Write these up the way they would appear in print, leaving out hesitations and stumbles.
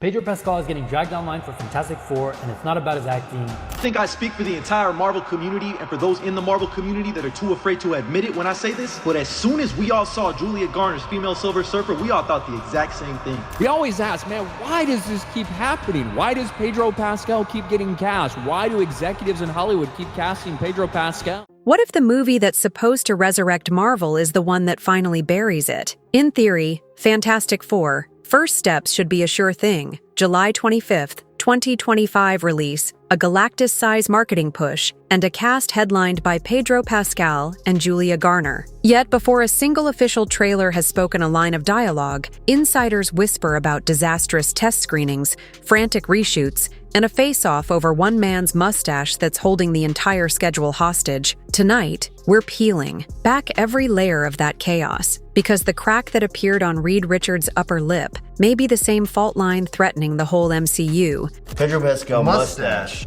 Pedro Pascal is getting dragged online for Fantastic Four, and it's not about his acting. I think I speak for the entire Marvel community and for those in the Marvel community that are too afraid to admit it when I say this, but as soon as we all saw Julia Garner's female Silver Surfer, we all thought the exact same thing. We always ask, man, why does this keep happening? Why does Pedro Pascal keep getting cast? Why do executives in Hollywood keep casting Pedro Pascal? What if the movie that's supposed to resurrect Marvel is the one that finally buries it? In theory, Fantastic Four, first steps should be a sure thing. July 25th, 2025 release, a Galactus-size marketing push, and a cast headlined by Pedro Pascal and Julia Garner. Yet before a single official trailer has spoken a line of dialogue, insiders whisper about disastrous test screenings, frantic reshoots, and a face-off over one man's mustache that's holding the entire schedule hostage. Tonight, we're peeling back every layer of that chaos, because the crack that appeared on Reed Richards' upper lip may be the same fault line threatening the whole MCU. Pedro Pascal mustache.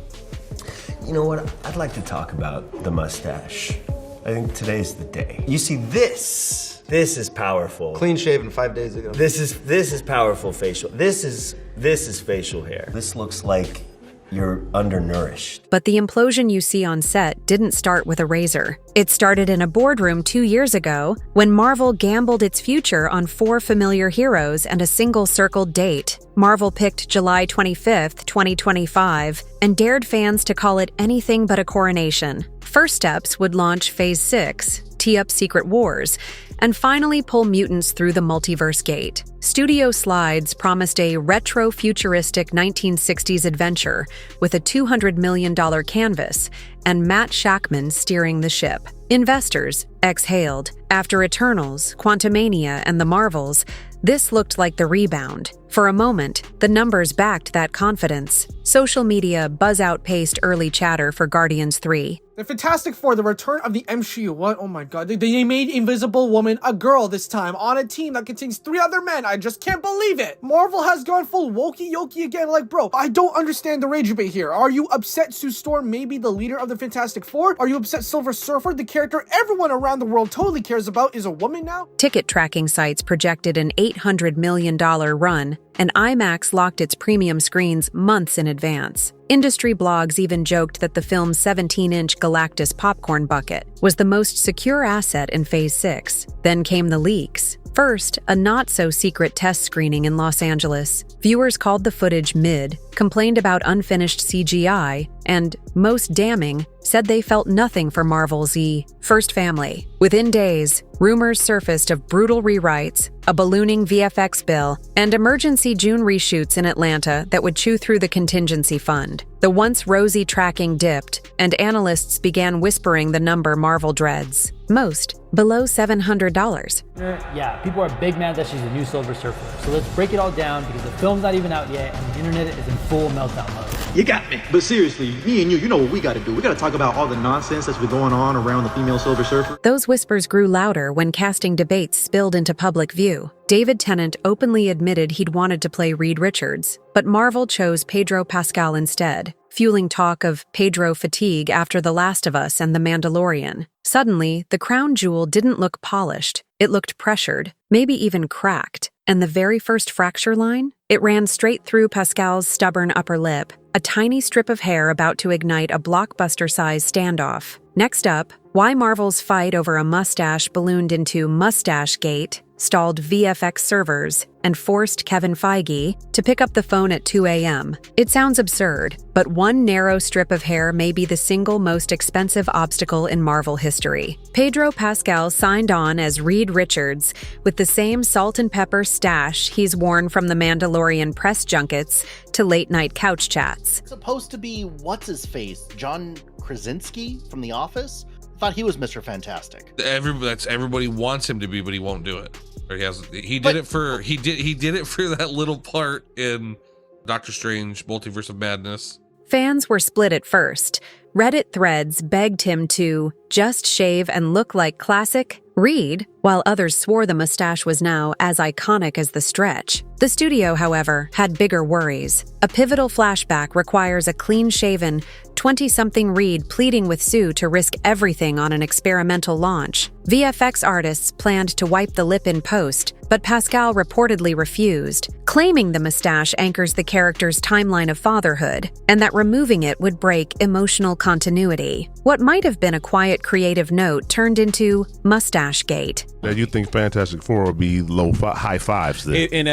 You know what? I'd like to talk about the mustache. I think today's the day. You see this is powerful. Clean shaven 5 days ago. This is powerful facial. This is facial hair. This looks like you're undernourished. But the implosion you see on set didn't start with a razor. It started in a boardroom 2 years ago when Marvel gambled its future on 4 familiar heroes and a single circled date. Marvel picked July 25th, 2025, and dared fans to call it anything but a coronation. First steps would launch Phase 6, tee up Secret Wars, and finally pull mutants through the multiverse gate. Studio Slides promised a retro-futuristic 1960s adventure with a $200 million canvas and Matt Shackman steering the ship. Investors exhaled. After Eternals, Quantumania, and the Marvels, this looked like the rebound. For a moment, the numbers backed that confidence. Social media buzz outpaced early chatter for Guardians 3. The Fantastic Four, the return of the MCU. What? Oh my god. They made Invisible Woman a girl this time on a team that contains 3 other men. I just can't believe it. Marvel has gone full wokey-yokey again. Like, bro, I don't understand the rage debate here. Are you upset Sue Storm may be the leader of the Fantastic Four? Are you upset Silver Surfer, the character everyone around the world totally cares about, is a woman now? Ticket tracking sites projected an $800 million run, and IMAX locked its premium screens months in advance. Industry blogs even joked that the film's 17-inch Galactus popcorn bucket was the most secure asset in Phase 6. Then came the leaks. First, a not-so-secret test screening in Los Angeles. Viewers called the footage mid, complained about unfinished CGI, and, most damning, said they felt nothing for Marvel's first family. Within days, rumors surfaced of brutal rewrites, a ballooning VFX bill, and emergency June reshoots in Atlanta that would chew through the contingency fund. The once rosy tracking dipped, and analysts began whispering the number Marvel dreads. Most below $700. Yeah, people are big mad that she's the new Silver Surfer. So let's break it all down because the film's not even out yet and the internet is in full meltdown mode. You got me. But seriously, me and you know what we gotta do. We gotta talk about all the nonsense that's been going on around the female Silver Surfer. Those whispers grew louder when casting debates spilled into public view. David Tennant openly admitted he'd wanted to play Reed Richards, but Marvel chose Pedro Pascal instead, fueling talk of Pedro fatigue after The Last of Us and The Mandalorian. Suddenly, the crown jewel didn't look polished. It looked pressured, maybe even cracked. And the very first fracture line? It ran straight through Pascal's stubborn upper lip, a tiny strip of hair about to ignite a blockbuster-sized standoff. Next up, why Marvel's fight over a mustache ballooned into Mustache Gate, stalled VFX servers, and forced Kevin Feige to pick up the phone at 2 a.m. It sounds absurd, but one narrow strip of hair may be the single most expensive obstacle in Marvel history. Pedro Pascal signed on as Reed Richards with the same salt and pepper stash he's worn from the Mandalorian press junkets to late-night couch chats. It's supposed to be what's-his-face, John Krasinski from The Office? I thought he was Mr. Fantastic. Everybody wants him to be, but he won't do it. Or he did it for that little part in Doctor Strange Multiverse of Madness. Fans were split at first. Reddit threads begged him to just shave and look like classic Reed, while others swore the mustache was now as iconic as the stretch. The studio, however, had bigger worries. A pivotal flashback requires a clean-shaven, 20-something Reed pleading with Sue to risk everything on an experimental launch. VFX artists planned to wipe the lip in post, but Pascal reportedly refused, claiming the mustache anchors the character's timeline of fatherhood, and that removing it would break emotional continuity. What might have been a quiet creative note turned into Mustache Gate. Now you think Fantastic Four will be high fives then? And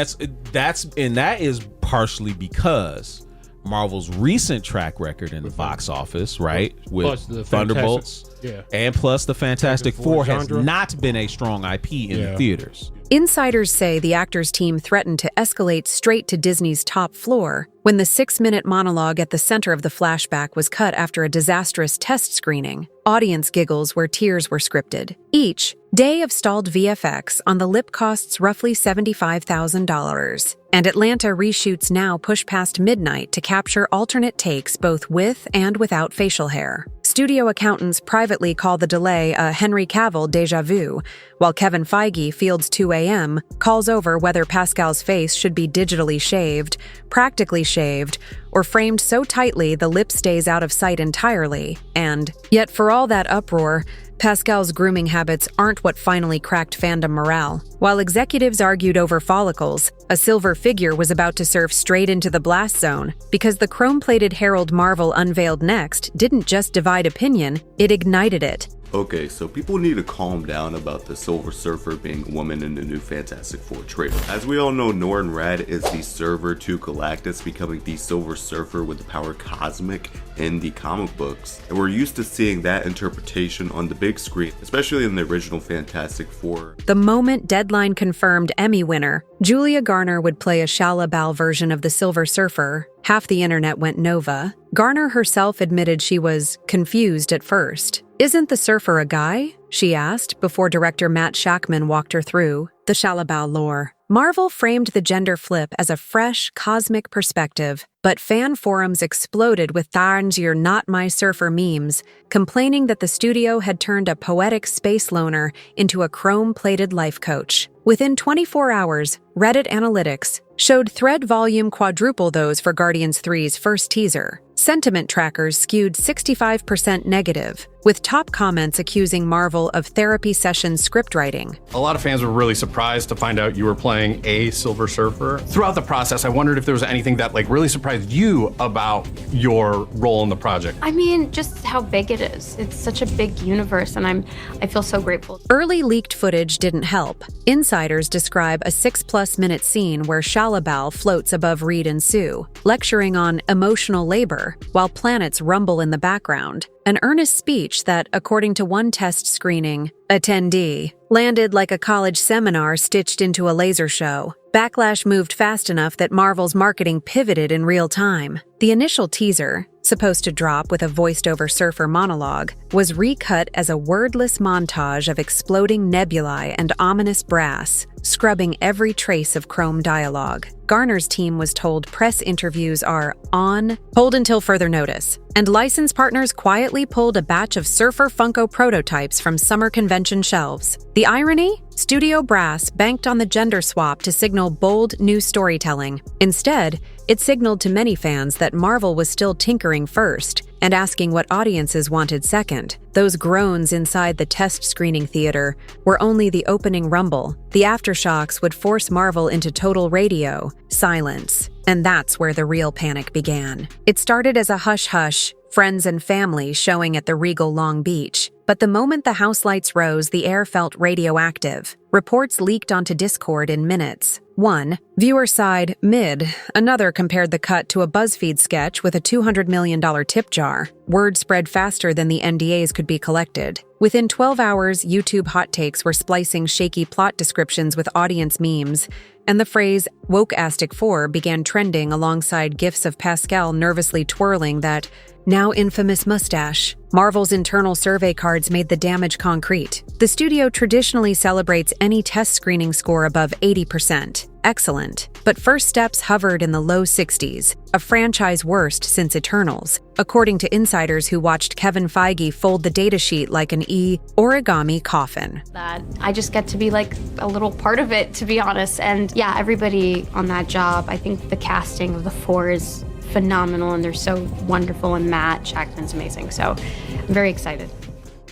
that is partially because Marvel's recent track record in the box office, right, with the Thunderbolts, and plus the Fantastic Four has genre. not been a strong IP in the theaters. Insiders say the actors' team threatened to escalate straight to Disney's top floor when the 6-minute monologue at the center of the flashback was cut after a disastrous test screening. Audience giggles where tears were scripted. Each day of stalled VFX on the lip costs roughly $75,000. And Atlanta reshoots now push past midnight to capture alternate takes both with and without facial hair. Studio accountants privately call the delay a Henry Cavill deja vu, while Kevin Feige fields 2 a.m., calls over whether Pascal's face should be digitally shaved, practically shaved, or framed so tightly the lip stays out of sight entirely. And yet for all that uproar, Pascal's grooming habits aren't what finally cracked fandom morale. While executives argued over follicles, a silver figure was about to surf straight into the blast zone because the chrome-plated Herald Marvel unveiled next didn't just divide opinion, it ignited it. Okay, so people need to calm down about the Silver Surfer being a woman in the new Fantastic Four trailer. As we all know, Norrin Radd is the server to Galactus, becoming the Silver Surfer with the power cosmic in the comic books. And we're used to seeing that interpretation on the big screen, especially in the original Fantastic Four. The moment Deadline confirmed Emmy winner, Julia Garner would play a Shia LaBeouf version of the Silver Surfer, half the internet went Nova. Garner herself admitted she was confused at first. "Isn't the surfer a guy?" she asked before director Matt Shakman walked her through the Shia LaBeouf lore. Marvel framed the gender flip as a fresh, cosmic perspective, but fan forums exploded with "Tharns, you're not my surfer" memes, complaining that the studio had turned a poetic space loner into a chrome-plated life coach. Within 24 hours, Reddit analytics showed thread volume quadruple those for Guardians 3's first teaser. Sentiment trackers skewed 65% negative, with top comments accusing Marvel of therapy session scriptwriting. A lot of fans were really surprised to find out you were playing a Silver Surfer. Throughout the process, I wondered if there was anything that really surprised you about your role in the project. I mean, just how big it is. It's such a big universe, and I feel so grateful. Early leaked footage didn't help. Insiders describe a 6+ minute scene where Shia LaBeouf floats above Reed and Sue, lecturing on emotional labor, while planets rumble in the background. An earnest speech that, according to one test screening attendee, landed like a college seminar stitched into a laser show. Backlash moved fast enough that Marvel's marketing pivoted in real time. The initial teaser, supposed to drop with a voiced-over surfer monologue, was recut as a wordless montage of exploding nebulae and ominous brass, scrubbing every trace of chrome dialogue. Garner's team was told press interviews are on hold until further notice, and license partners quietly pulled a batch of Surfer Funko prototypes from summer convention shelves. The irony? Studio brass banked on the gender swap to signal bold new storytelling. Instead, it signaled to many fans that Marvel was still tinkering first and asking what audiences wanted second. Those groans inside the test screening theater were only the opening rumble. The aftershocks would force Marvel into total radio silence, and that's where the real panic began. It started as a hush-hush, friends and family showing at the Regal Long Beach. But the moment the house lights rose, the air felt radioactive. Reports leaked onto Discord in minutes. One viewer sighed mid, another compared the cut to a BuzzFeed sketch with a $200 million tip jar. Word spread faster than the NDAs could be collected. Within 12 hours, YouTube hot takes were splicing shaky plot descriptions with audience memes, and the phrase "woke-astic 4" began trending alongside gifs of Pascal nervously twirling that now infamous mustache. Marvel's internal survey cards made the damage concrete. The studio traditionally celebrates any test screening score above 80%. Excellent. But first steps hovered in the low 60s, a franchise worst since Eternals, according to insiders who watched Kevin Feige fold the datasheet like an origami coffin. That I just get to be like a little part of it, to be honest. And yeah, everybody on that job, I think the casting of the four is phenomenal, and they're so wonderful, and Matt Shakman's amazing. So I'm very excited.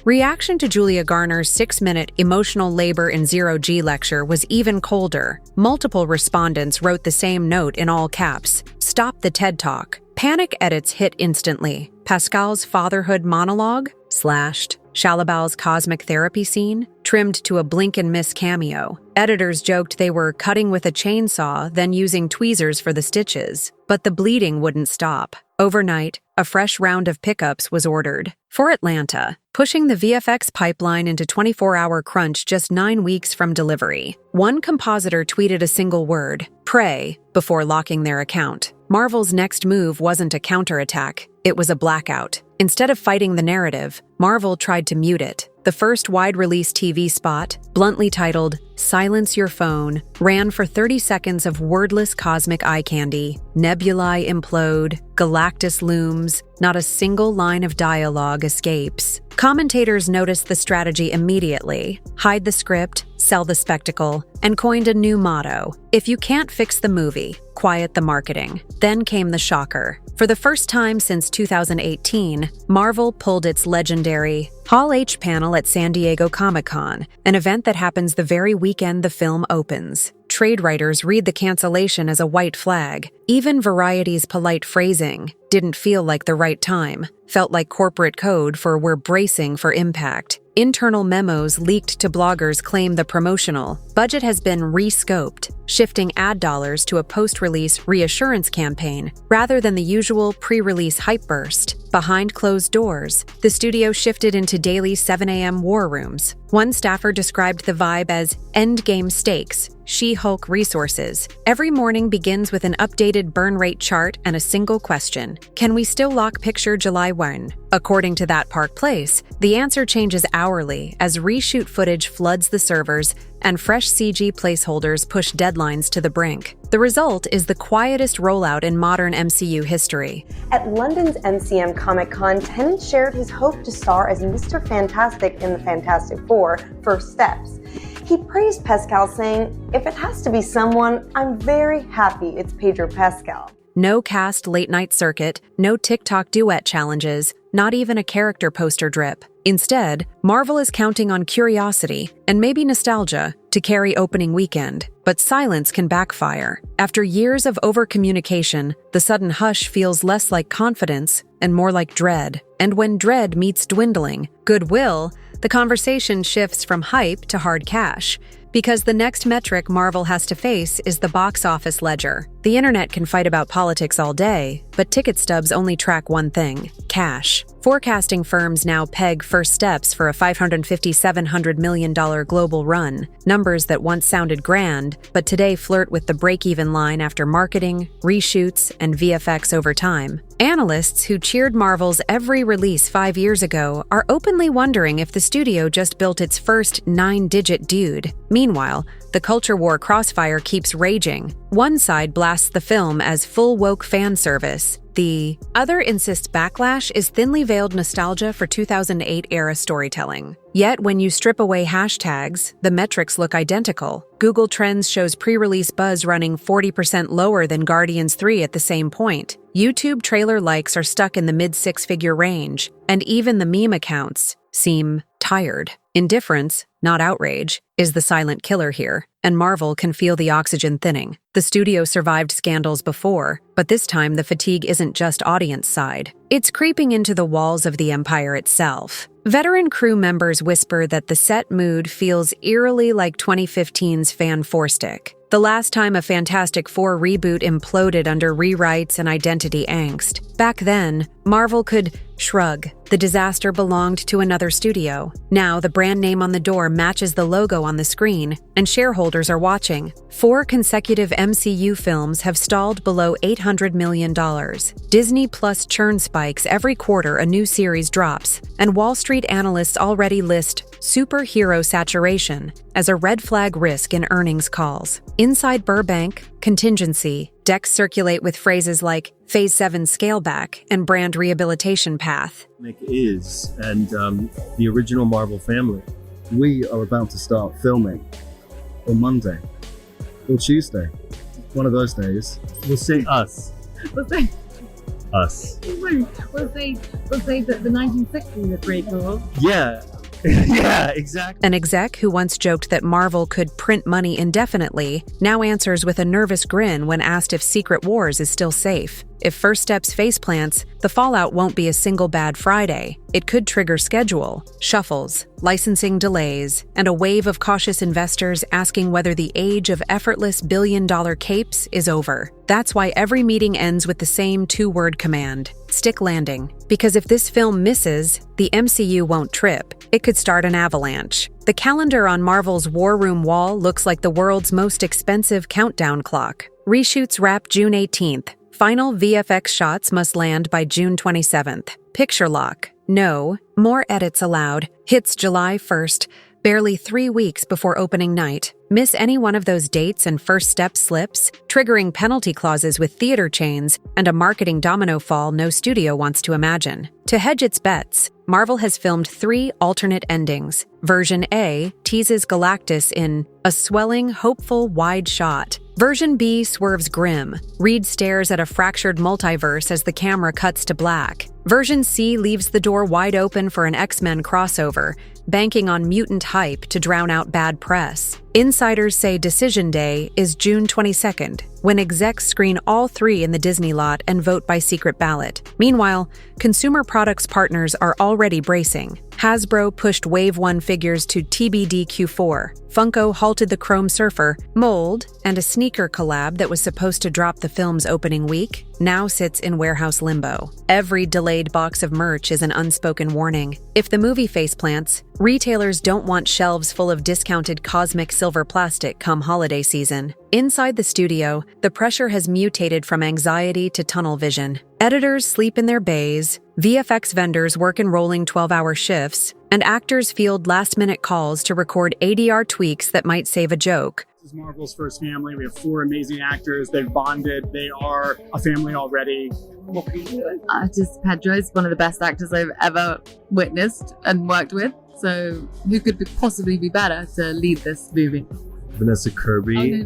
Reaction to Julia Garner's 6-minute emotional labor in zero-G lecture was even colder. Multiple respondents wrote the same note in all caps: "Stop the TED Talk." Panic edits hit instantly. Pascal's fatherhood monologue, slashed. Shalabal's cosmic therapy scene, trimmed to a blink-and-miss cameo. Editors joked they were cutting with a chainsaw, then using tweezers for the stitches. But the bleeding wouldn't stop. Overnight, a fresh round of pickups was ordered. For Atlanta, pushing the VFX pipeline into 24-hour crunch just 9 weeks from delivery. One compositor tweeted a single word, "Pray," before locking their account. Marvel's next move wasn't a counterattack, it was a blackout. Instead of fighting the narrative, Marvel tried to mute it. The first wide-release TV spot, bluntly titled "Silence Your Phone," ran for 30 seconds of wordless cosmic eye candy. Nebulae implode, Galactus looms, not a single line of dialogue escapes. Commentators noticed the strategy immediately: hide the script, sell the spectacle, and coined a new motto: if you can't fix the movie, quiet the marketing. Then came the shocker. For the first time since 2018, Marvel pulled its legendary Hall H panel at San Diego Comic-Con, an event that happens the very weekend the film opens. Trade writers read the cancellation as a white flag. Even Variety's polite phrasing didn't feel like the right time, felt like corporate code for "we're bracing for impact." Internal memos leaked to bloggers claim the promotional budget has been re-scoped, shifting ad dollars to a post-release reassurance campaign rather than the usual pre-release hype burst. Behind closed doors, the studio shifted into daily 7 a.m. war rooms. One staffer described the vibe as endgame stakes, She-Hulk resources. Every morning begins with an updated burn rate chart and a single question: can we still lock picture July 1? According to That Park Place, the answer changes hourly as reshoot footage floods the servers and fresh CG placeholders push deadlines to the brink. The result is the quietest rollout in modern MCU history. At London's MCM Comic-Con, Tennant shared his hope to star as Mr. Fantastic in the Fantastic Four: First Steps. He praised Pascal, saying, "If it has to be someone, I'm very happy it's Pedro Pascal." No cast late-night circuit, no TikTok duet challenges, not even a character poster drip. Instead, Marvel is counting on curiosity and maybe nostalgia to carry opening weekend. But silence can backfire. After years of over-communication, the sudden hush feels less like confidence and more like dread. And when dread meets dwindling goodwill, the conversation shifts from hype to hard cash. Because the next metric Marvel has to face is the box office ledger. The internet can fight about politics all day, but ticket stubs only track one thing: cash. Forecasting firms now peg First Steps for a $550–700 million global run, numbers that once sounded grand, but today flirt with the break-even line after marketing, reshoots, and VFX over time. Analysts who cheered Marvel's every release 5 years ago are openly wondering if the studio just built its first 9-digit dude. Meanwhile, the culture war crossfire keeps raging. One side blasts the film as full woke fan service. The other insists Backlash is thinly veiled nostalgia for 2008-era storytelling. Yet when you strip away hashtags, the metrics look identical. Google Trends shows pre-release buzz running 40% lower than Guardians 3 at the same point. YouTube trailer likes are stuck in the mid-six-figure range, and even the meme accounts seem tired. Indifference, not outrage, is the silent killer here, and Marvel can feel the oxygen thinning. The studio survived scandals before, but this time the fatigue isn't just audience side. It's creeping into the walls of the empire itself. Veteran crew members whisper that the set mood feels eerily like 2015's Fan Four Stick, the last time a Fantastic Four reboot imploded under rewrites and identity angst. Back then, Marvel could shrug. The disaster belonged to another studio. Now the brand name on the door matches the logo on the screen, and shareholders are watching. 4 consecutive MCU films have stalled below $800 million. Disney Plus churn spikes every quarter a new series drops, and Wall Street analysts already list superhero saturation as a red flag risk in earnings calls. Inside Burbank, contingency decks circulate with phrases like Phase 7 scale back and brand rehabilitation path. Is and the original Marvel family. We are about to start filming on Monday or Tuesday. One of those days. We'll see us. us. We'll say that the 1960s are pretty cool. Yeah. Yeah, exactly. An exec who once joked that Marvel could print money indefinitely now answers with a nervous grin when asked if Secret Wars is still safe. If First Steps faceplants, the fallout won't be a single bad Friday. It could trigger schedule, shuffles, licensing delays, and a wave of cautious investors asking whether the age of effortless billion-dollar capes is over. That's why every meeting ends with the same two-word command: stick landing. Because if this film misses, the MCU won't trip. It could start an avalanche. The calendar on Marvel's War Room wall looks like the world's most expensive countdown clock. Reshoots wrap June 18th. Final VFX shots must land by June 27th. Picture lock. No. More edits allowed. Hits July 1st, barely 3 weeks before opening night. Miss any one of those dates and First Step slips, triggering penalty clauses with theater chains and a marketing domino fall no studio wants to imagine. To hedge its bets, Marvel has filmed 3 alternate endings. Version A teases Galactus in a swelling, hopeful, wide shot. Version B swerves grim. Reed stares at a fractured multiverse as the camera cuts to black. Version C leaves the door wide open for an X-Men crossover, banking on mutant hype to drown out bad press. Insiders say Decision Day is June 22nd, when execs screen all 3 in the Disney lot and vote by secret ballot. Meanwhile, consumer products partners are already bracing. Hasbro pushed Wave 1 figures to TBD Q4. Funko halted the Chrome Surfer, mold, and a sneaker collab that was supposed to drop the film's opening week now sits in warehouse limbo. Every delayed box of merch is an unspoken warning. If the movie faceplants, retailers don't want shelves full of discounted cosmic silver plastic come holiday season. Inside the studio, the pressure has mutated from anxiety to tunnel vision. Editors sleep in their bays, VFX vendors work in rolling 12-hour shifts, and actors field last-minute calls to record ADR tweaks that might save a joke. This is Marvel's first family. We have 4 amazing actors. They've bonded. They are a family already. What are you doing? Pedro is one of the best actors I've ever witnessed and worked with. So who could possibly be better to lead this movie? Vanessa Kirby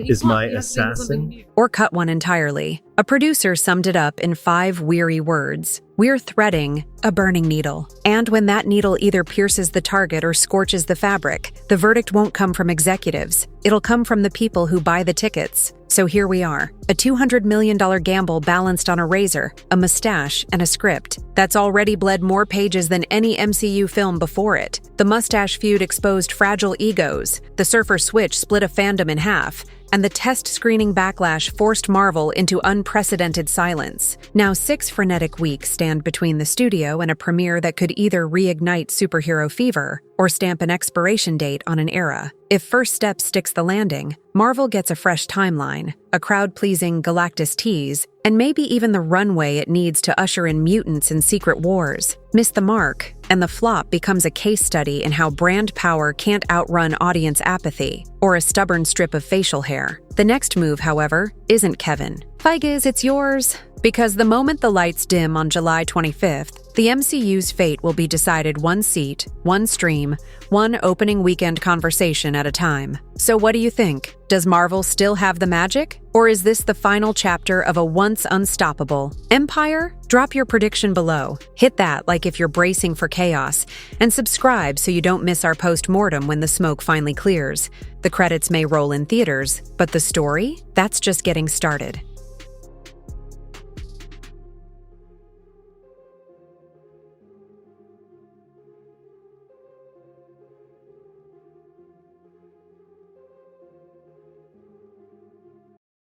is my assassin. Or cut one entirely. A producer summed it up in 5 weary words. We're threading a burning needle. And when that needle either pierces the target or scorches the fabric, the verdict won't come from executives. It'll come from the people who buy the tickets. So here we are, a $200 million gamble balanced on a razor, a mustache, and a script that's already bled more pages than any MCU film before it. The mustache feud exposed fragile egos, the Surfer switch split a fandom in half, and the test screening backlash forced Marvel into unprecedented silence. Now 6 frenetic weeks stand between the studio and a premiere that could either reignite superhero fever or stamp an expiration date on an era. If First Step sticks the landing, Marvel gets a fresh timeline, a crowd-pleasing Galactus tease, and maybe even the runway it needs to usher in mutants and Secret Wars. Miss the mark, and the flop becomes a case study in how brand power can't outrun audience apathy or a stubborn strip of facial hair. The next move, however, isn't Kevin. Feiges, it's yours. Because the moment the lights dim on July 25th, the MCU's fate will be decided one seat, one stream, one opening weekend conversation at a time. So what do you think? Does Marvel still have the magic? Or is this the final chapter of a once unstoppable empire? Drop your prediction below. Hit that like if you're bracing for chaos, and subscribe so you don't miss our post-mortem when the smoke finally clears. The credits may roll in theaters, but the story? That's just getting started.